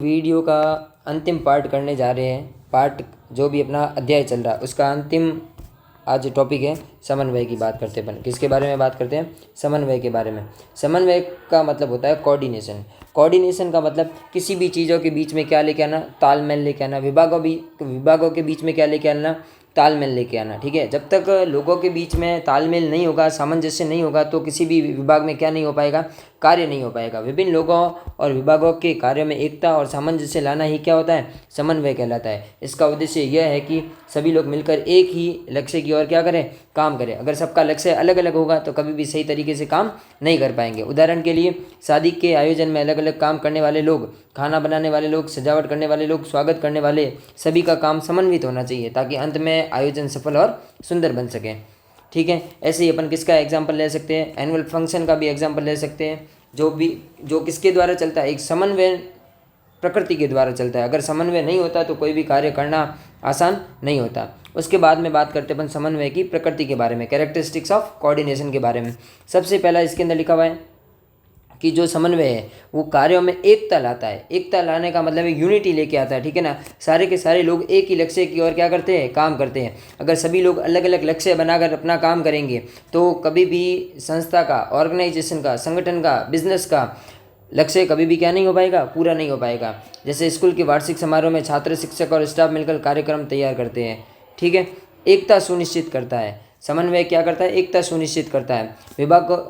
Video का अंतिम part करने जा रहे हैं। पार्ट जो भी अपना अध्याय चल रहा है उसका अंतिम आज टॉपिक है समन्वय की बात करते हैं। अपन किसके बारे में बात करते हैं? समन्वय के बारे में। समन्वय का मतलब होता है कोऑर्डिनेशन। कोऑर्डिनेशन का मतलब किसी भी चीज़ों के बीच में क्या लेके आना? तालमेल लेके आना। विभागों के बीच में क्या लेके आना? तालमेल लेके आना। ठीक है, जब तक लोगों के बीच में तालमेल नहीं होगा, सामंजस्य नहीं होगा, तो किसी भी विभाग में क्या नहीं हो पाएगा? कार्य नहीं हो पाएगा। विभिन्न लोगों और विभागों के कार्य में एकता और सामंजस्य लाना ही क्या होता है? समन्वय कहलाता है। इसका उद्देश्य यह है कि सभी लोग मिलकर एक ही लक्ष्य की ओर क्या करें? काम करें। अगर सबका लक्ष्य अलग अलग होगा तो कभी भी सही तरीके से काम नहीं कर पाएंगे। उदाहरण के लिए शादी के आयोजन में अलग अलग काम करने वाले लोग, खाना बनाने वाले लोग, सजावट करने वाले लोग, स्वागत करने वाले, सभी का काम समन्वित होना चाहिए ताकि अंत में आयोजन सफल और सुंदर बन सके। ठीक है, ऐसे ही अपन किसका एग्जाम्पल ले सकते हैं? एनुअल फंक्शन का भी एग्जाम्पल ले सकते हैं। जो किसके द्वारा चलता है? एक समन्वय प्रकृति के द्वारा चलता है। अगर समन्वय नहीं होता तो कोई भी कार्य करना आसान नहीं होता। उसके बाद में बात करते हैं अपन समन्वय की प्रकृति के बारे में, कैरेक्टरिस्टिक्स ऑफ कोऑर्डिनेशन के बारे में। सबसे पहला इसके अंदर लिखा हुआ है कि जो समन्वय है वो कार्यों में एकता लाता है। एकता लाने का मतलब है यूनिटी लेके आता है। ठीक है ना, सारे के सारे लोग एक ही लक्ष्य की ओर क्या करते हैं? काम करते हैं। अगर सभी लोग अलग अलग लक्ष्य बनाकर अपना काम करेंगे तो कभी भी संस्था का, ऑर्गेनाइजेशन का, संगठन का, बिजनेस का लक्ष्य कभी भी क्या नहीं हो पाएगा? पूरा नहीं हो पाएगा। जैसे स्कूल के वार्षिक समारोह में छात्र, शिक्षक और स्टाफ मिलकर कार्यक्रम तैयार करते हैं। ठीक है, एकता सुनिश्चित करता है। समन्वय क्या करता है? एकता सुनिश्चित करता है।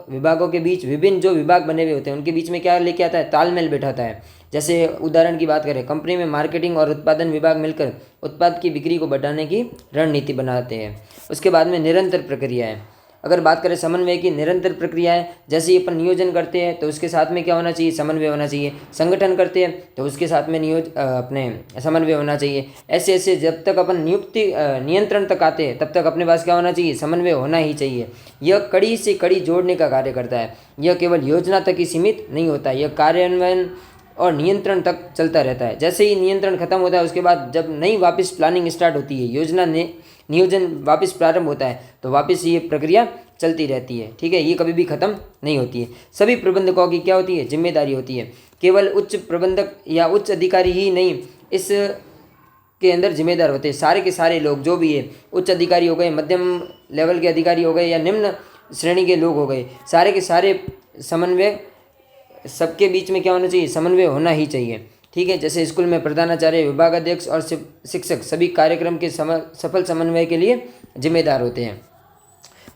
विभागों के बीच, विभिन्न जो विभाग बने हुए होते हैं उनके बीच में क्या लेके आता है? तालमेल बैठाता है। जैसे उदाहरण की बात करें, कंपनी में मार्केटिंग और उत्पादन विभाग मिलकर उत्पाद की बिक्री को बढ़ाने की रणनीति बनाते हैं। उसके बाद में निरंतर प्रक्रिया है। अगर बात करें समन्वय की निरंतर प्रक्रिया है, जैसे ही अपन नियोजन करते हैं तो उसके साथ में क्या होना चाहिए? समन्वय होना चाहिए। संगठन करते हैं तो उसके साथ में अपने समन्वय होना चाहिए। ऐसे ऐसे जब तक अपन नियंत्रण तक आते हैं तब तक अपने पास क्या होना चाहिए? समन्वय होना ही चाहिए। यह कड़ी से कड़ी जोड़ने का कार्य करता है। यह केवल योजना तक ही सीमित नहीं होता, यह कार्यान्वयन और नियंत्रण तक चलता रहता है। जैसे ही नियंत्रण खत्म होता है उसके बाद जब नई वापस प्लानिंग स्टार्ट होती है, नियोजन वापस प्रारंभ होता है तो वापस ये प्रक्रिया चलती रहती है। ठीक है, ये कभी भी खत्म नहीं होती है। सभी प्रबंधकों की क्या होती है? जिम्मेदारी होती है। केवल उच्च प्रबंधक या उच्च अधिकारी ही नहीं इस के अंदर जिम्मेदार होते हैं। सारे के सारे लोग जो भी है, उच्च अधिकारी हो गए, मध्यम लेवल के अधिकारी हो गए या निम्न श्रेणी के लोग हो गए, सारे के सारे समन्वय, सबके बीच में क्या होना चाहिए? समन्वय होना ही चाहिए। ठीक है, जैसे स्कूल में प्रधानाचार्य, विभागाध्यक्ष और शिक्षक सभी कार्यक्रम के सफल समन्वय के लिए जिम्मेदार होते हैं।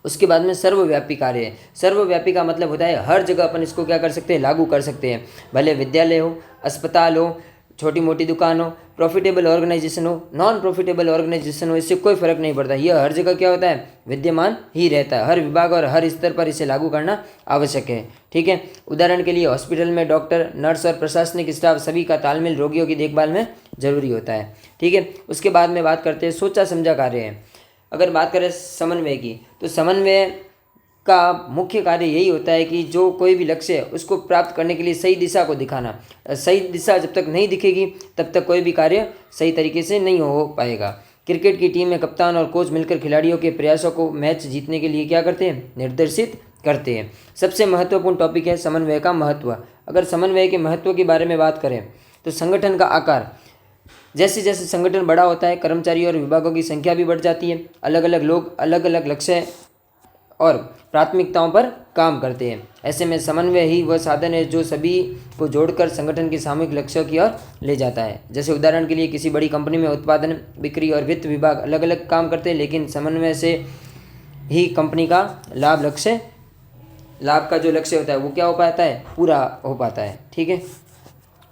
उसके बाद में सर्वव्यापी कार्य है। सर्वव्यापी का मतलब होता है हर जगह अपन इसको क्या कर सकते हैं? लागू कर सकते हैं। भले विद्यालय हो, अस्पताल हो, छोटी मोटी दुकान हो, प्रॉफिटेबल ऑर्गेनाइजेशन हो, नॉन प्रॉफिटेबल ऑर्गेनाइजेशन हो, इससे कोई फर्क नहीं पड़ता। यह हर जगह क्या होता है? विद्यमान ही रहता है। हर विभाग और हर स्तर पर इसे लागू करना आवश्यक है। ठीक है, उदाहरण के लिए हॉस्पिटल में डॉक्टर, नर्स और प्रशासनिक स्टाफ सभी का तालमेल रोगियों की देखभाल में जरूरी होता है। ठीक है, उसके बाद में बात करते हैं सोचा समझा कार्य है। अगर बात करें समन्वय की तो समन्वय का मुख्य कार्य यही होता है कि जो कोई भी लक्ष्य है उसको प्राप्त करने के लिए सही दिशा को दिखाना। सही दिशा जब तक नहीं दिखेगी तब तक कोई भी कार्य सही तरीके से नहीं हो पाएगा। क्रिकेट की टीम में कप्तान और कोच मिलकर खिलाड़ियों के प्रयासों को मैच जीतने के लिए क्या करते हैं? निर्देशित करते हैं। सबसे महत्वपूर्ण टॉपिक है समन्वय का महत्व। अगर समन्वय के महत्व के बारे में बात करें तो संगठन का आकार, जैसे जैसे संगठन बड़ा होता है कर्मचारी और विभागों की संख्या भी बढ़ जाती है। अलग अलग लोग अलग अलग लक्ष्य और प्राथमिकताओं पर काम करते हैं। ऐसे में समन्वय ही वह साधन है जो सभी को जोड़कर संगठन के सामूहिक लक्ष्यों की ओर ले जाता है। जैसे उदाहरण के लिए किसी बड़ी कंपनी में उत्पादन, बिक्री और वित्त विभाग अलग अलग काम करते हैं, लेकिन समन्वय से ही कंपनी का लाभ का जो लक्ष्य होता है वो क्या हो पाता है? पूरा हो पाता है। ठीक है,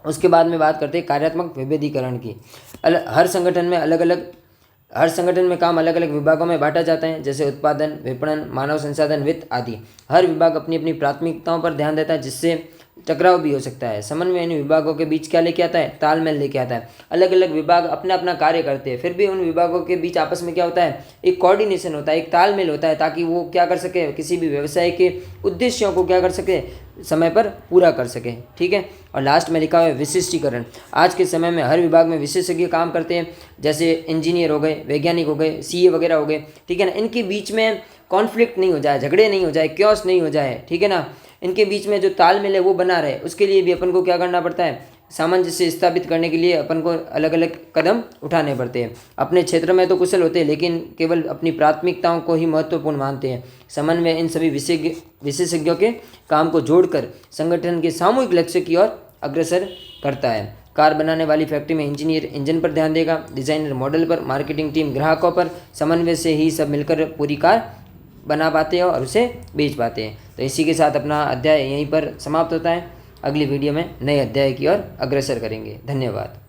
उसके बाद में बात करते हैं कार्यात्मक विभेदीकरण की। हर संगठन में काम अलग अलग विभागों में बांटा जाता है, जैसे उत्पादन, विपणन, मानव संसाधन, वित्त आदि। हर विभाग अपनी अपनी प्राथमिकताओं पर ध्यान देता है जिससे टकराव भी हो सकता है। समन्वय इन विभागों के बीच क्या लेके आता है? तालमेल लेके आता है। अलग अलग विभाग अपना अपना कार्य करते हैं, फिर भी उन विभागों के बीच आपस में क्या होता है? एक कोऑर्डिनेशन होता है, एक तालमेल होता है, ताकि वो क्या कर सके? किसी भी व्यवसाय के उद्देश्यों को क्या कर सके? समय पर पूरा कर सके। ठीक है, और लास्ट में लिखा हुआ है विशिष्टीकरण। आज के समय में हर विभाग में विशेषज्ञ काम करते हैं, जैसे इंजीनियर हो गए, वैज्ञानिक हो गए, सीए वगैरह हो गए। ठीक है ना, इनके बीच में कॉन्फ्लिक्ट नहीं हो जाए, झगड़े नहीं हो जाए, क्योस नहीं हो जाए। ठीक है ना, इनके बीच में जो तालमेल है वो बना रहे, उसके लिए भी अपन को क्या करना पड़ता है? सामंजस्य स्थापित करने के लिए अपन को अलग अलग कदम उठाने पड़ते हैं। अपने क्षेत्र में तो कुशल होते हैं, लेकिन केवल अपनी प्राथमिकताओं को ही महत्वपूर्ण मानते हैं। समन्वय इन सभी विशेषज्ञों के काम को जोड़कर संगठन के सामूहिक लक्ष्य की ओर अग्रसर करता है। कार बनाने वाली फैक्ट्री में इंजीनियर इंजन पर ध्यान देगा, डिजाइनर मॉडल पर, मार्केटिंग टीम ग्राहकों पर। समन्वय से ही सब मिलकर पूरी कार बना पाते हैं और उसे बेच पाते हैं। तो इसी के साथ अपना अध्याय यहीं पर समाप्त होता है। अगली वीडियो में नए अध्याय की ओर अग्रसर करेंगे। धन्यवाद।